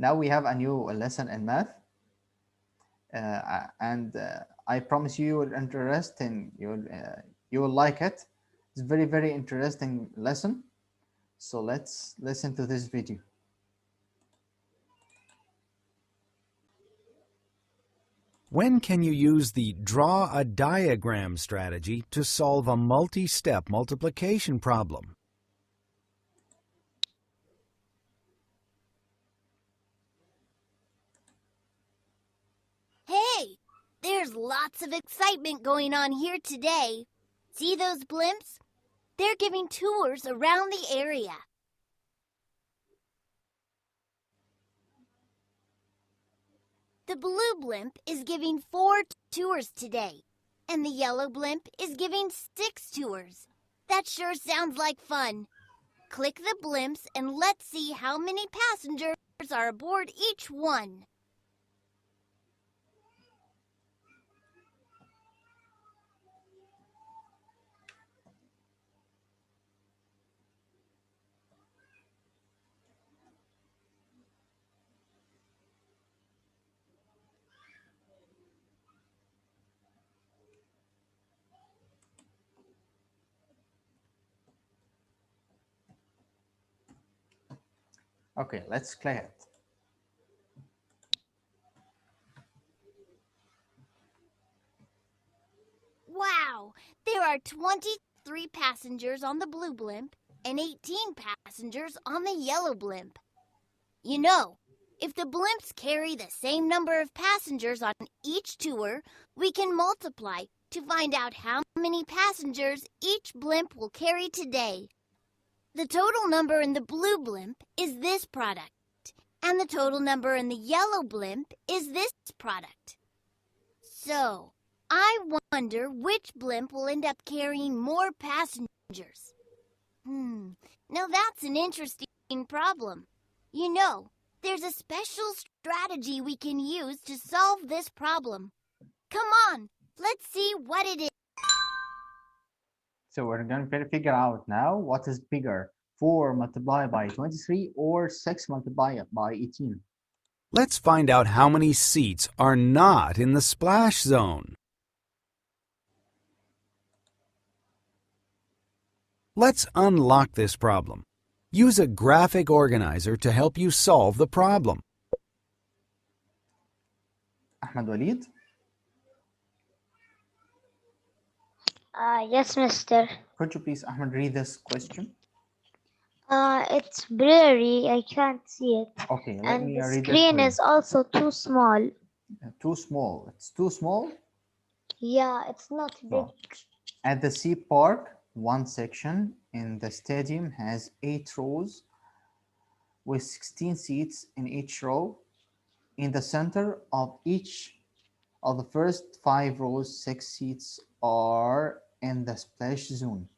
Now we have a new lesson in math, and I promise you will interesting. You will like it. It's very very interesting lesson. So let's listen to this video. When can you use the draw a diagram strategy to solve a multi-step multiplication problem? Hey, there's lots of excitement going on here today. See those blimps? They're giving tours around the area. The blue blimp is giving 4 tours today, and the yellow blimp is giving 6 tours. That sure sounds like fun. Click the blimps and let's see how many passengers are aboard each one. Okay, let's play it. Wow, there are 23 passengers on the blue blimp and 18 passengers on the yellow blimp. You know, if the blimps carry the same number of passengers on each tour, we can multiply to find out how many passengers each blimp will carry today. The total number in the blue blimp is this product, and the total number in the yellow blimp is this product. So, I wonder which blimp will end up carrying more passengers. Now that's an interesting problem. You know, there's a special strategy we can use to solve this problem. Come on, let's see what it is. So we're going to figure out now what is bigger, 4 multiplied by 23 or 6 multiplied by 18. Let's find out how many seats are not in the splash zone. Let's unlock this problem. Use a graphic organizer to help you solve the problem. Ahmed Walid? Yes, mister. Could you please, Ahmed, read this question? It's blurry. I can't see it. Okay, let And me the read it screen for you. is also too small. Too small. It's too small? Yeah, it's not big. So, at the Sea Park, one section in the stadium has 8 rows with 16 seats in each row. In the center of each of the first 5 rows, 6 seats are in the splash zone.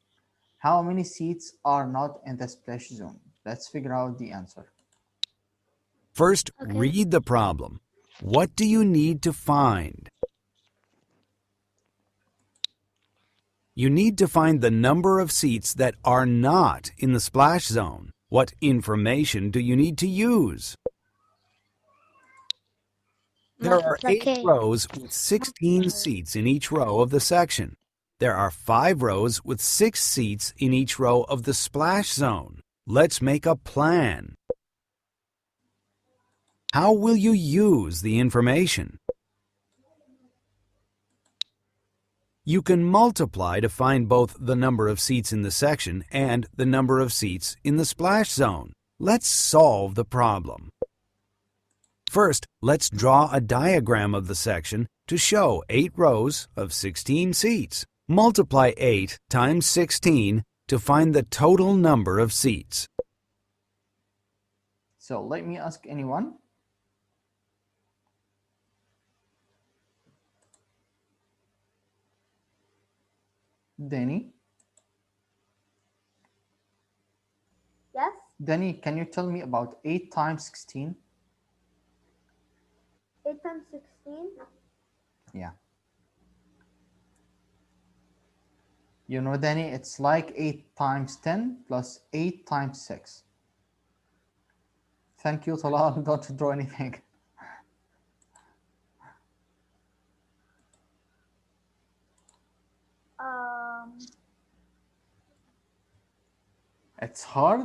How many seats are not in the splash zone? Let's figure out the answer. First, Okay. read the problem. What do you need to find? You need to find the number of seats that are not in the splash zone. What information do you need to use? There are 8 Multiply. rows with 16 seats in each row of the section. There are 5 rows with 6 seats in each row of the splash zone. Let's make a plan. How will you use the information? You can multiply to find both the number of seats in the section and the number of seats in the splash zone. Let's solve the problem. First, let's draw a diagram of the section to show 8 rows of 16 seats. Multiply 8 times 16 to find the total number of seats. So let me ask anyone. Danny? Yes? Danny, can you tell me about 8 times 16? 8 times 16? Yeah. You know, Danny, it's like 8 times 10 plus 8 times 6. Thank you, Talal. Don't draw anything. It's hard.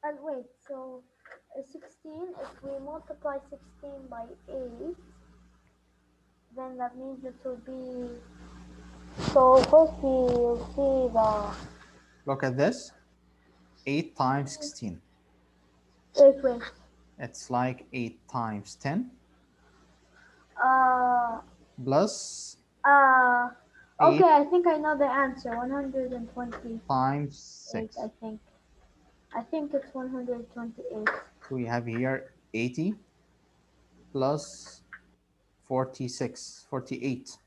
And wait, so 16, if we multiply 16 by 8, then that means it will be. So first we'll see the. Look at this. 8 times 16. Wait. It's like 8 times 10 Uh, plus uh, 8 okay, I think I know the answer. 120. times 6. I think it's 128. So we have here 80 plus 46, 48.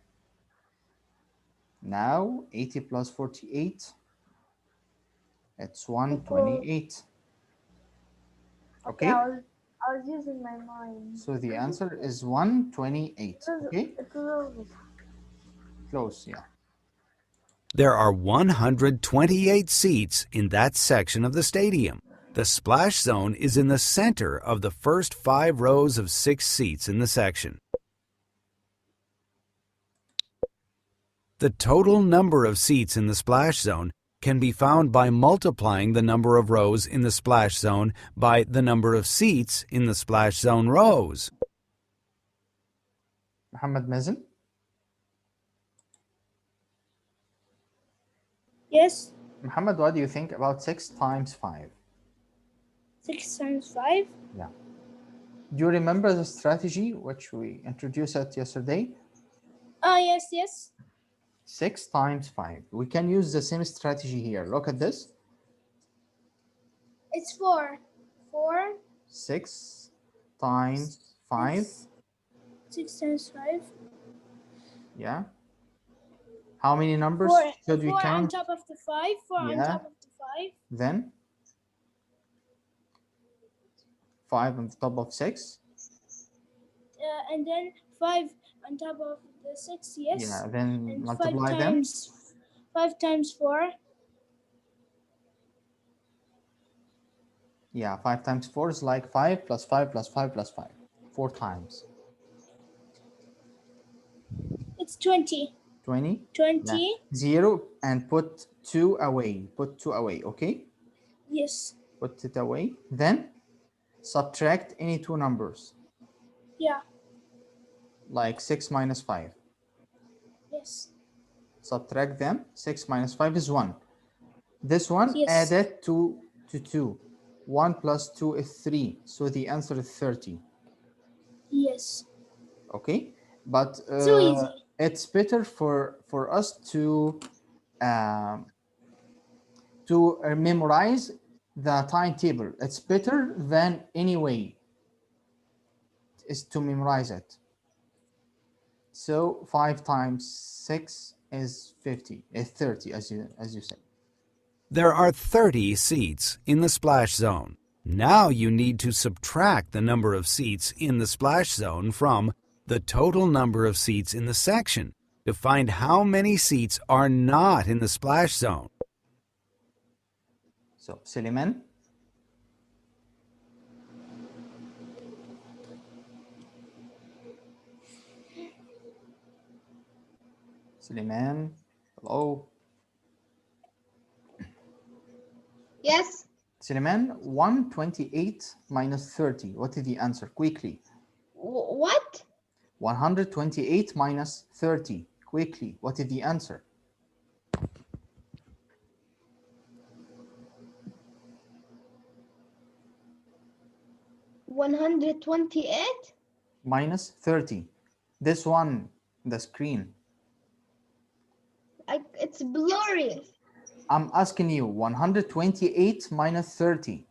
Now 80 plus 48, it's 128. Okay? I was using my mind. So the answer is 128. Okay? It's a little bit. Close, yeah. There are 128 seats in that section of the stadium. The splash zone is in the center of the first 5 rows of 6 seats in the section. The total number of seats in the splash zone can be found by multiplying the number of rows in the splash zone by the number of seats in the splash zone rows. Muhammad Mazen? Yes, Muhammad, what do you think about 6 times 5? 6 times 5. Yeah. Do you remember the strategy which we introduced yesterday? Yes. 6 times 5. We can use the same strategy here. Look at this. It's 4. 6 times 5. 6 times 5. Yeah. How many numbers should we 4 on count? top of the 5. 4 on Yeah. top of the 5. Then 5 on the top of 6. And then 5 on top of the 6, yes. Yeah, then And multiply them. 5 times 4. Yeah, 5 times 4 is like 5 plus 5 plus 5 plus 5. 4 times. It's 20. 20? 20? Yeah. 0 and put 2 away. Put 2 away, okay? Yes. Put it away. Then subtract any 2 numbers. Yeah. Like 6 minus 5. Yes. Subtract them. 6 minus 5 is 1. This one Yes. added to 2. 1 plus 2 is 3. So the answer is 30. Yes. Okay? But So easy. it's better for us to memorize the timetable. It's better than any way is to memorize it. So 5 times 6 is 50, is 30, as you said. There are 30 seats in the splash zone. Now you need to subtract the number of seats in the splash zone from the total number of seats in the section to find how many seats are not in the splash zone. So, Suleiman? Suleiman, hello? Yes. Suleiman, 128 minus 30. What is the answer? Quickly. What? 128 minus 30. Quickly. What is the answer? $128? Minus 30. This one, the screen. It's blurry. I'm asking you, 128 minus 30.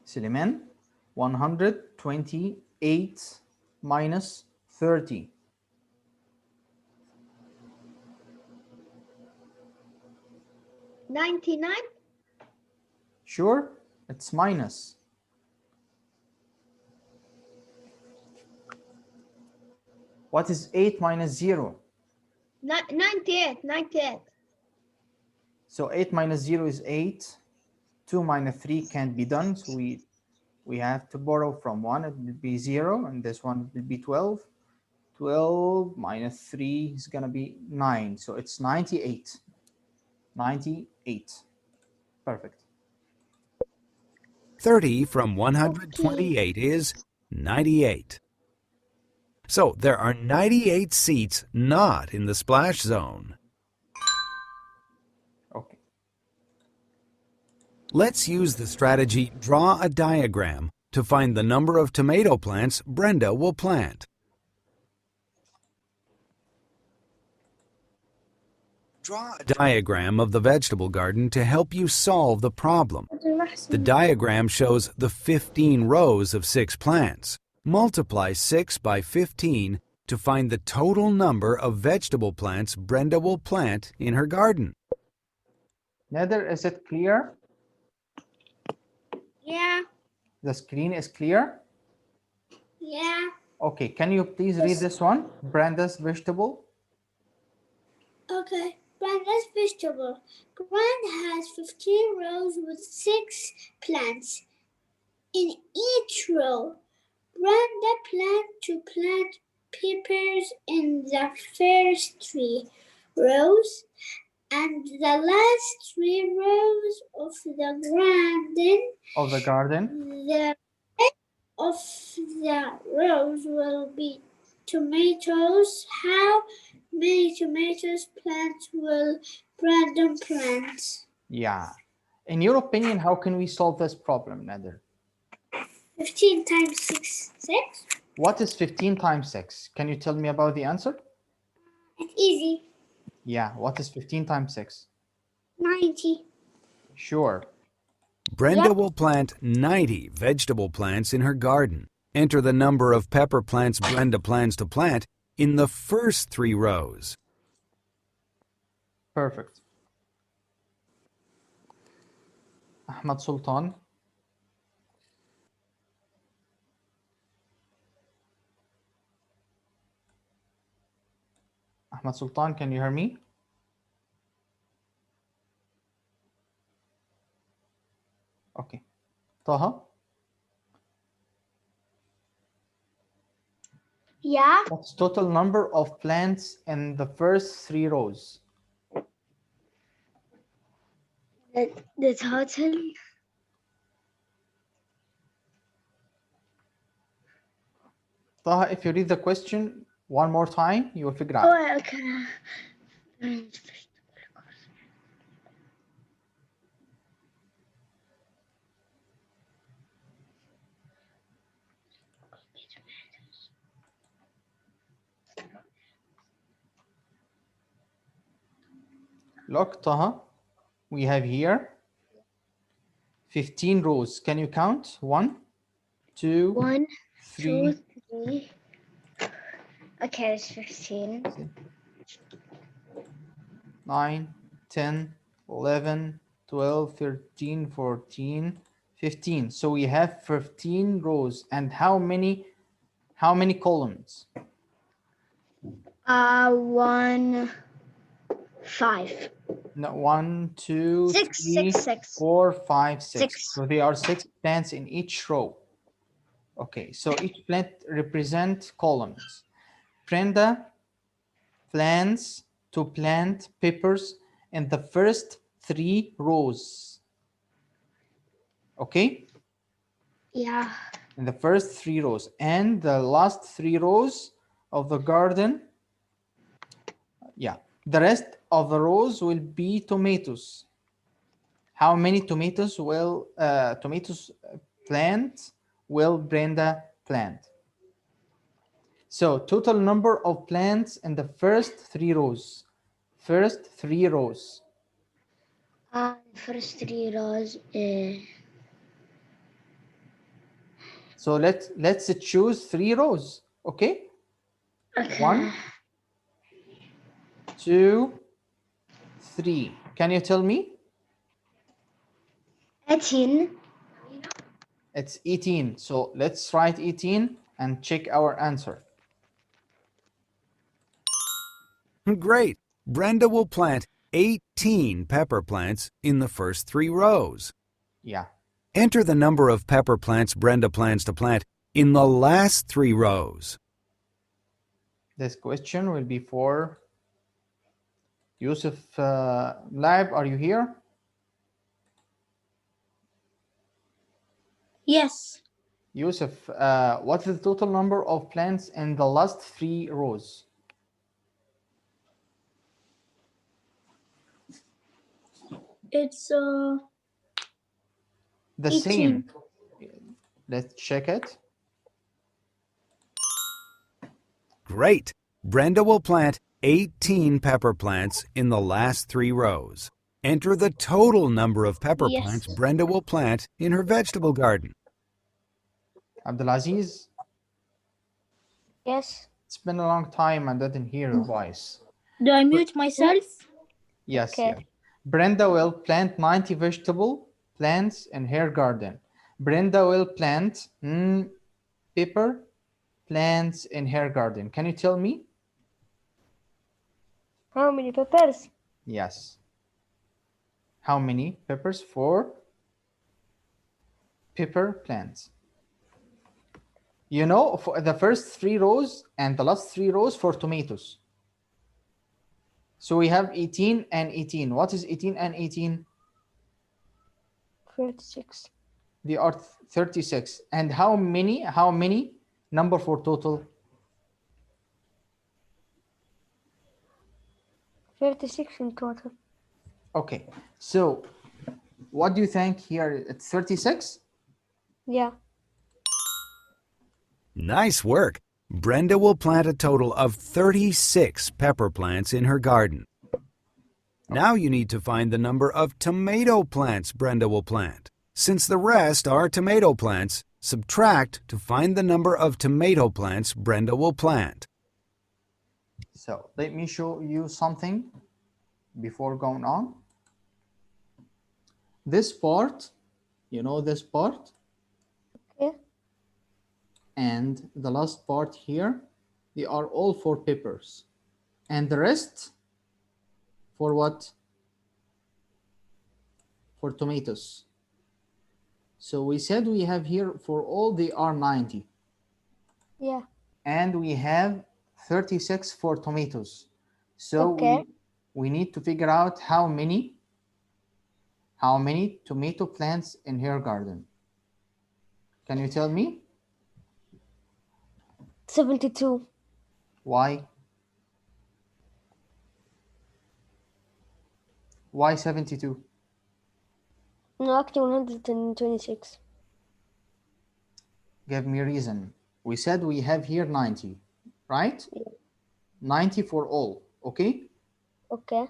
Suleiman, 128 minus 30. $99? Sure, it's minus. What is 8 minus 0? 98. 98. So 8 minus 0 is 8. 2 minus 3 can't be done. So we have to borrow from 1. It will be 0. And this one will be 12. 12 minus 3 is going to be 9. So it's 98. 98. Perfect. 30 from 128 is 98. So there are 98 seats not in the splash zone. Okay. Let's use the strategy draw a diagram to find the number of tomato plants Brenda will plant. Draw a diagram of the vegetable garden to help you solve the problem. The diagram shows the 15 rows of 6 plants. Multiply 6 by 15 to find the total number of vegetable plants Brenda will plant in her garden. Nether, is it clear? Yeah. The screen is clear? Yeah. Okay, can you please read this one? Brenda's vegetable. Okay. Brenda's vegetable. Brenda has 15 rows with 6 plants. In each row, Brenda planned to plant peppers in the first 3 rows and the last 3 rows of the garden. The rest of the rows will be tomatoes. How many tomatoes plants will Brandon plant? Yeah. In your opinion, how can we solve this problem, Nether? 15 times 6, 6. What is 15 times 6? Can you tell me about the answer? It's easy. Yeah, what is 15 times 6? 90. Sure. Brenda will plant 90 vegetable plants in her garden. Enter the number of pepper plants Brenda plans to plant in the first 3 rows. Perfect. Ahmad Sultan. Ahmad Sultan, can you hear me? Okay. Taha? Yeah. What's total number of plants in the first 3 rows? The total. Taha, if you read the question one more time, you will figure out. Oh, okay. Look, Taha, we have here 15 rows. Can you count? 1, 2, 1, 3, 2, 3. Okay, it's 15. 9, 10, 11, 12, 13, 14, 15. So we have 15 rows. And how many columns? 1, 5. No, 1, 2, 6, 3, 6, 6. 4, 5, 6. 6. So there are 6 plants in each row. Okay, so each plant represents columns. Brenda plans to plant peppers in the first 3 rows. Okay? Yeah. In the first 3 rows. And the last 3 rows of the garden, yeah, the rest of the rows will be tomatoes. How many tomatoes plant will Brenda plant? So total number of plants in the first 3 rows. First 3 rows. First 3 rows. So let's choose 3 rows. Okay. Okay. 1, 2, 3. Can you tell me? 18. It's 18. So let's write 18 and check our answer. Great! Brenda will plant 18 pepper plants in the first 3 rows. Yeah. Enter the number of pepper plants Brenda plans to plant in the last 3 rows. This question will be for Yusuf Laib. Are you here? Yes. Yusuf, what is the total number of plants in the last 3 rows? It's The 18. same. Let's check it. Great! Brenda will plant 18 pepper plants in the last 3 rows. Enter the total number of pepper Yes. plants Brenda will plant in her vegetable garden. Abdulaziz, Yes. it's been a long time. I didn't hear your voice. Do I mute myself? Yes, Okay. yes. Brenda will plant 90 vegetable plants in her garden. Brenda will plant pepper plants in her garden. Can you tell me? How many peppers? Yes. How many peppers for pepper plants? You know, for the first 3 rows and the last 3 rows for tomatoes. So we have 18 and 18. What is 18 and 18? 36. They are 36. And how many number for total? 36 in total. Okay. So what do you think here? It's 36? Yeah. Nice work! Brenda will plant a total of 36 pepper plants in her garden. Now you need to find the number of tomato plants Brenda will plant. Since the rest are tomato plants, subtract to find the number of tomato plants Brenda will plant. So let me show you something before going on. This part, you know this part? Okay. And the last part here, they are all for peppers. And the rest for what? For tomatoes. So we said we have here for all they are 90. Yeah. And we have 36 for tomatoes. So Okay. we need to figure out how many tomato plants in her garden. Can you tell me? 72. Why? Why 72? No, actually 126. Give me a reason. We said we have here 90, right? Yeah. 90 for all, okay? Okay.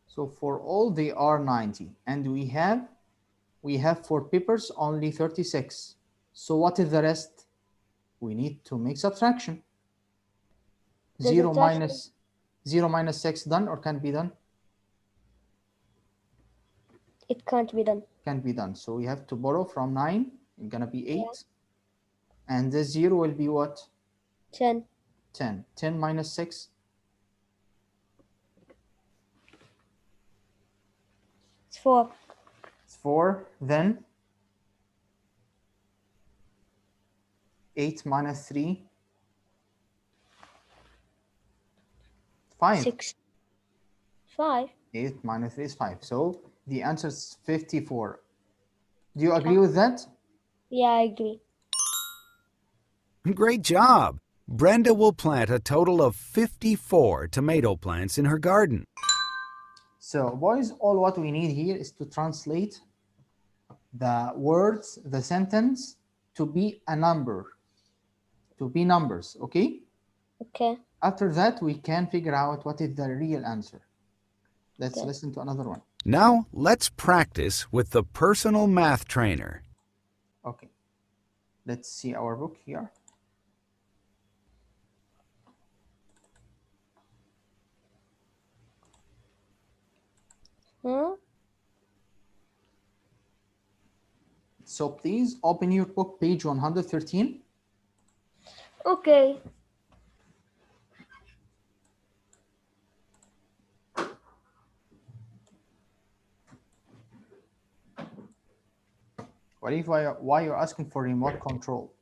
So for all they are 90, and we have for peppers only 36. So what is the rest? We need to make subtraction. The 0 subtraction. minus 0 minus 6 done or can't be done? It can't be done. Can't be done. So we have to borrow from 9. It's gonna be 8. Yeah. And this 0 will be what? 10. 10. 10 minus 6. It's 4. It's 4. Then 8 minus 3. 5. 6. 5. 8 minus 3 is 5. So the answer is 54. Do you agree with that? Yeah, I agree. Great job! Brenda will plant a total of 54 tomato plants in her garden. So boys, all what we need here is to translate the words, the sentence, to be a number, to be numbers, okay? Okay. After that, we can figure out what is the real answer. Let's Okay. listen to another one. Now let's practice with the personal math trainer. Okay. Let's see our book here. Huh? So please open your book, page 113. Okay. Why you're asking for remote control?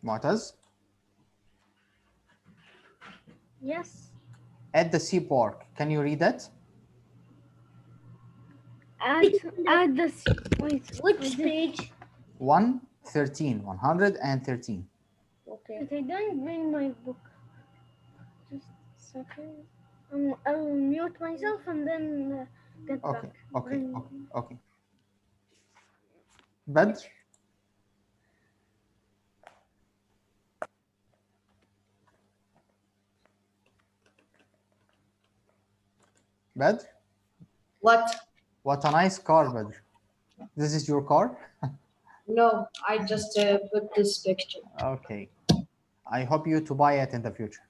Mu'taz? Yes. At the sea park, can you read that? At the which page? 113, 113. Okay. But I don't bring my book. Just a second. I'll mute myself and then get Okay, back. okay, Bring- okay, okay. Badr? Badr? What? What a nice car, Badr. This is your car? No, I just put this picture. Okay. I hope you to buy it in the future.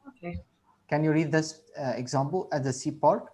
Okay. Can you read this example at the sea park?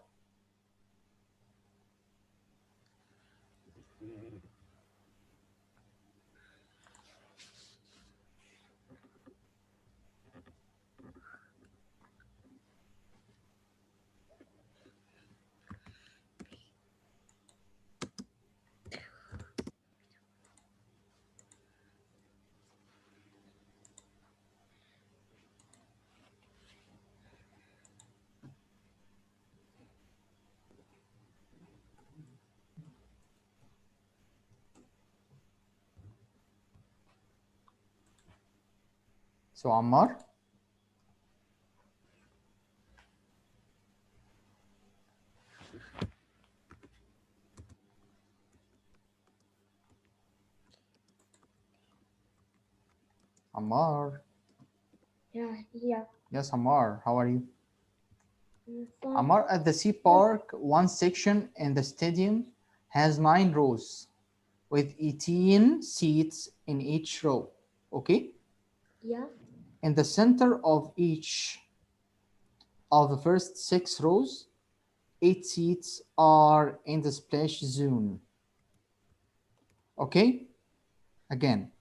So Ammar? Ammar? Yeah. Yes, Ammar, how are you? Fine. Ammar, at the sea park, one section in the stadium has 9 rows with 18 seats in each row. Okay? Yeah. In the center of each of the first 6 rows, 8 seats are in the splash zone. Okay? Again,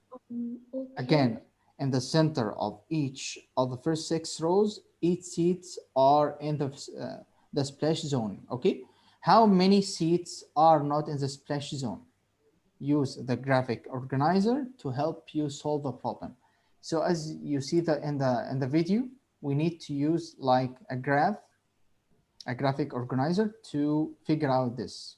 Okay. in the center of each of the first 6 rows, 8 seats are in the splash zone. Okay? How many seats are not in the splash zone? Use the graphic organizer to help you solve the problem. So as you see that in the video, we need to use like a graphic organizer to figure out this.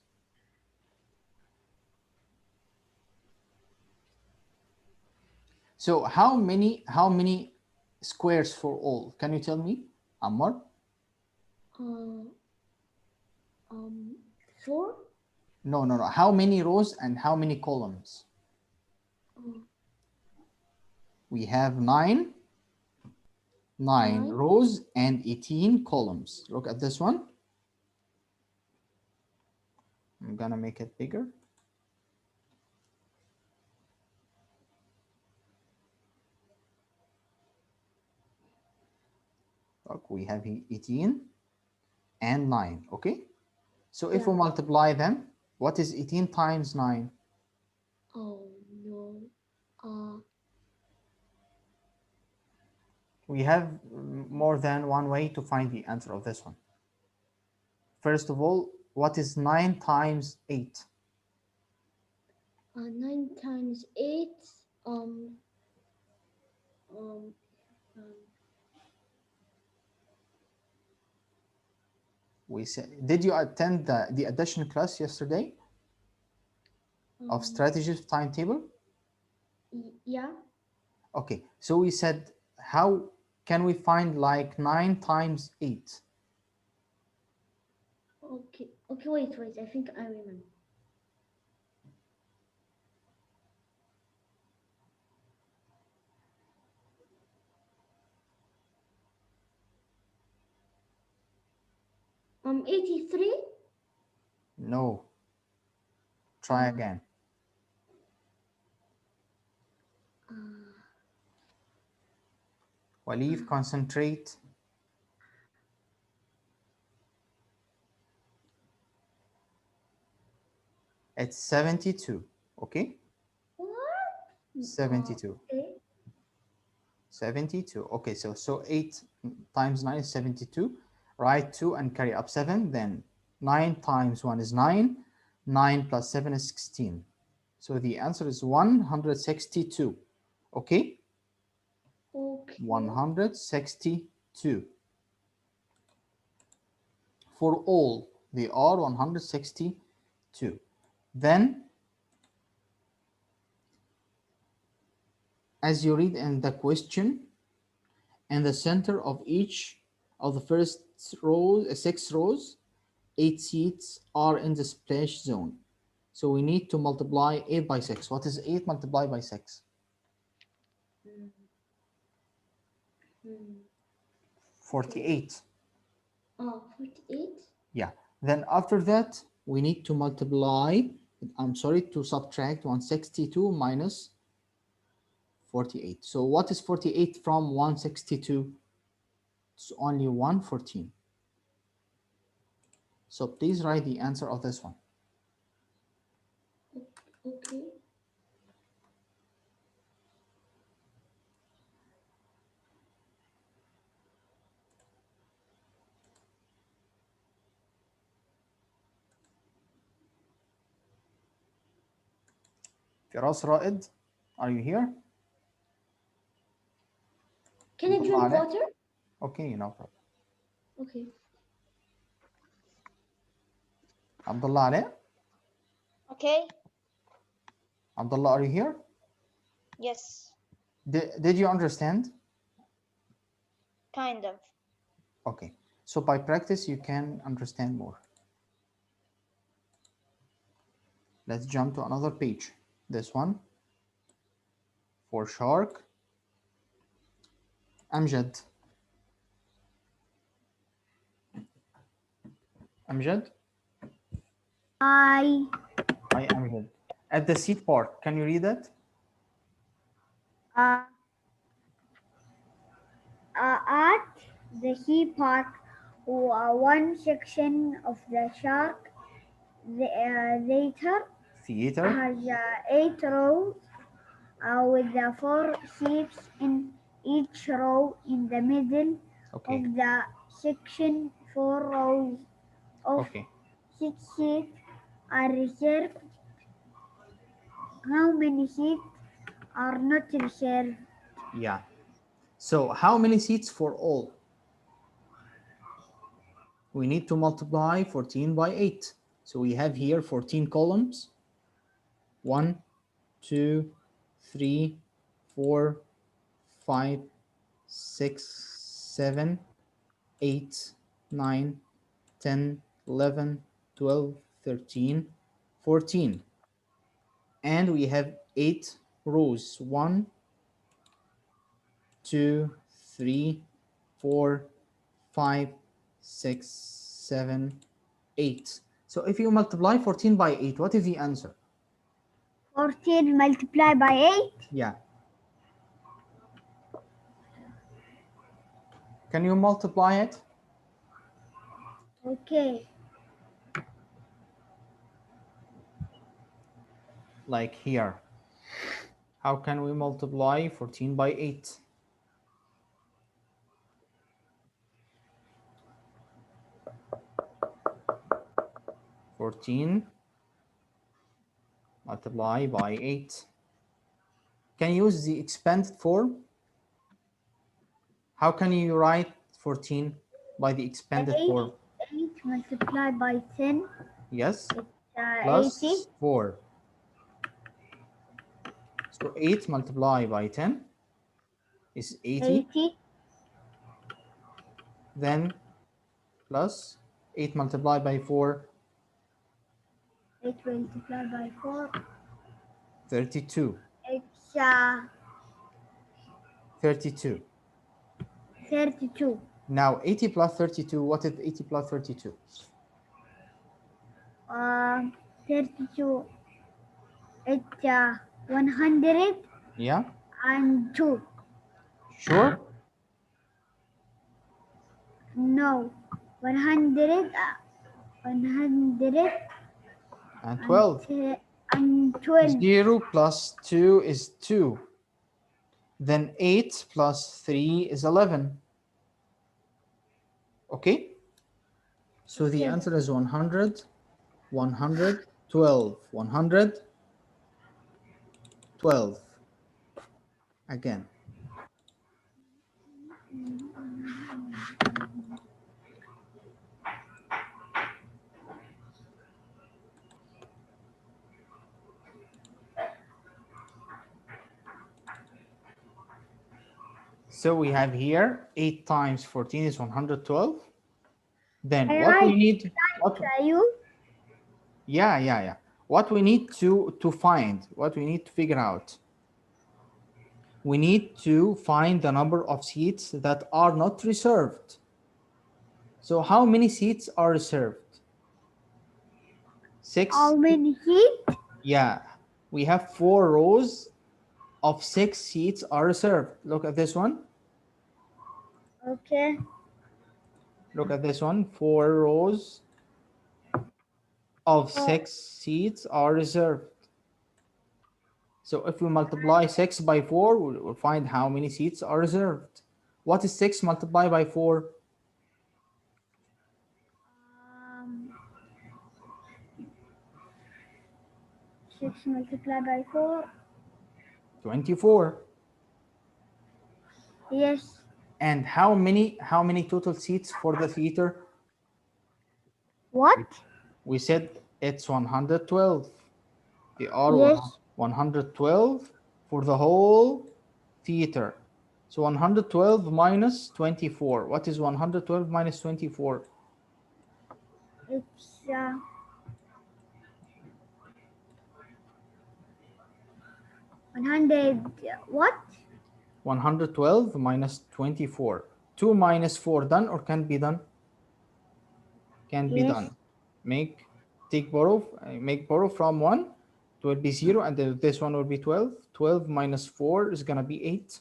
So how many squares for all? Can you tell me, Ammar? Uh, 4. No, no, no. How many rows and how many columns? We have nine rows and 18 columns. Look at this one. I'm gonna make it bigger. Look, we have 18 and 9, okay? So if we multiply them, what is 18 times 9? Oh no. We have more than one way to find the answer of this one. First of all, what is 9 times 8? 9 times 8. Um. We said, did you attend the addition class yesterday of strategy timetable? Yeah. Okay, so we said, how can we find like 9 times 8? Okay. Okay. Wait. I think I remember. 83. No. Try again. Walif, concentrate. It's 72, okay? What? 72. Okay. 72. Okay, so 8 times 9 is 72. Write 2 and carry up 7. Then 9 times 1 is 9. 9 plus 7 is 16. So the answer is 162. Okay? Okay. 162. For all, they are 162. Then, as you read in the question, in the center of each of the first rows, 6 rows, 8 seats are in the splash zone. So we need to multiply 8 by 6. What is 8 multiplied by 6? 48. Oh, 48. Yeah. Then after that, we need to multiply, to subtract 162 minus 48. So what is 48 from 162? It's only 114. So please write the answer of this one. Okay. Firas Raed, are you here? Can I drink water? Okay, no problem. Okay. Abdullah Ali? Okay. Abdullah, are you here? Yes. Did you understand? Kind of. Okay. So by practice, you can understand more. Let's jump to another page. This one. For shark. Amjad. Amjad? I Hi, Amjad. At the seat part, can you read it? at the sea park, one section of the shark theater has 8 rows with the 4 seats in each row. In the middle Okay. of the section, 4 rows of Okay. 6 seats are reserved. How many seats are not reserved? Yeah. So how many seats for all? We need to multiply 14 by 8. So we have here 14 columns. 1, 2, 3, 4, 5, 6, 7, 8, 9, 10, 11, 12, 13, 14. And we have 8 rows. 1, 2, 3, 4, 5, 6, 7, 8. So if you multiply 14 by 8, what is the answer? 14 multiplied by 8? Yeah. Can you multiply it? Okay. Like here. How can we multiply 14 by 8? 14 multiply by 8. Can you use the expanded form? How can you write 14 by the expanded 8, form? 8 multiplied by 10. Yes. It's Plus 80. 4. So 8 multiplied by 10 is 80. 80. Then plus 8 multiplied by 4, 8 multiplied by 4. 32. It's 32. 32. Now 80 plus 32, what is 80 plus 32? 32. It's 100 Yeah? and 2. Sure? No. 100. 100 And 12. and 12. 0 plus 2 is 2. Then 8 plus 3 is 11. Okay? So the answer is 100, 112, 112. Again. So we have here 8 times 14 is 112. Then what we need, what, yeah. What we need to find, what we need to figure out, we need to find the number of seats that are not reserved. So how many seats are reserved? 6. How many seats? Yeah, we have 4 rows of 6 seats are reserved. Look at this one. Okay. Look at this one. 4 rows of 6 seats are reserved. So if we multiply 6 by 4, we'll find how many seats are reserved. What is 6 multiplied by 4? 6 multiplied by 4. 24. Yes. And how many total seats for the theater? What? We said it's 112. They are Yes. 112 for the whole theater. So 112 minus 24. What is 112 minus 24? It's 100. What? 112 minus 24. 2 minus 4 done or can be done? Can be Yes. done. Make borrow from 1. It will be 0 and this one will be 12. 12 minus 4 is going to be 8.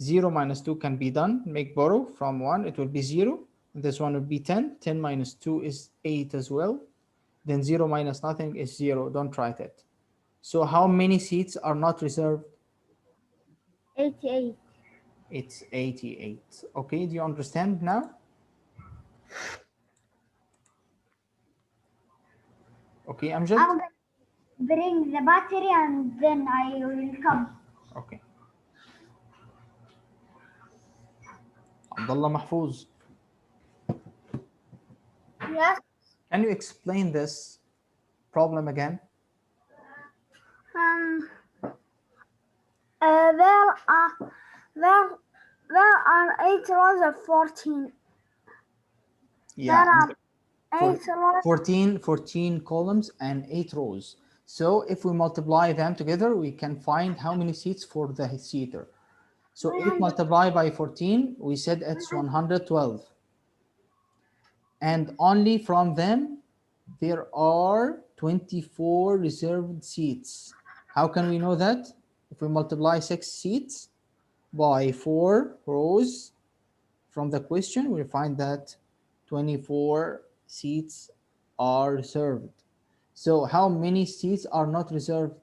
0 minus 2 can be done. Make borrow from 1. It will be 0. This one will be 10. 10 minus 2 is 8 as well. Then 0 minus nothing is 0. Don't write it. So how many seats are not reserved? 88. It's 88. Okay, do you understand now? Okay, Amjad? I'm gonna bring the battery and then I will come. Okay. Abdullah Mahfouz, Yes. can you explain this problem again? There are 8 rows of 14. Yeah, There are 8 rows. 14 columns and 8 rows. So if we multiply them together, we can find how many seats for the theater. So 8 multiplied by 14, we said it's 112. And only from them, there are 24 reserved seats. How can we know that? If we multiply 6 seats by 4 rows from the question, we find that 24 seats are reserved. So how many seats are not reserved?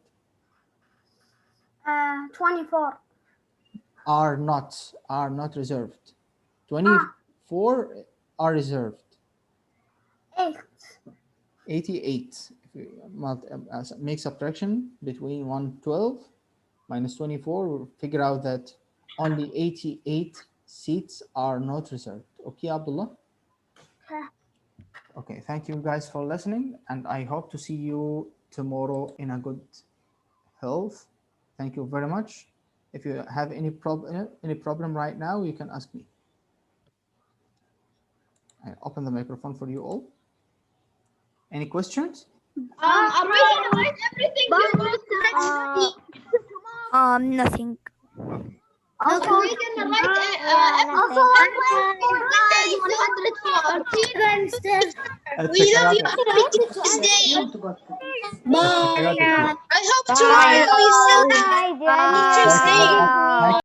24. Are not reserved. 24 are reserved. 8. 88. If we make subtraction between 112 minus 24, we'll figure out that only 88 seats are not reserved. Okay, Abdullah? Okay, thank you guys for listening, and I hope to see you tomorrow in a good health. Thank you very much. If you have any problem right now, you can ask me. I open the microphone for you all. Any questions? Are we gonna write everything you wrote today? Nothing. Also, Are we gonna write also everything for Monday 114? We love you. Have a good day. Bye. I hope tomorrow you still have Thank you. Tuesday.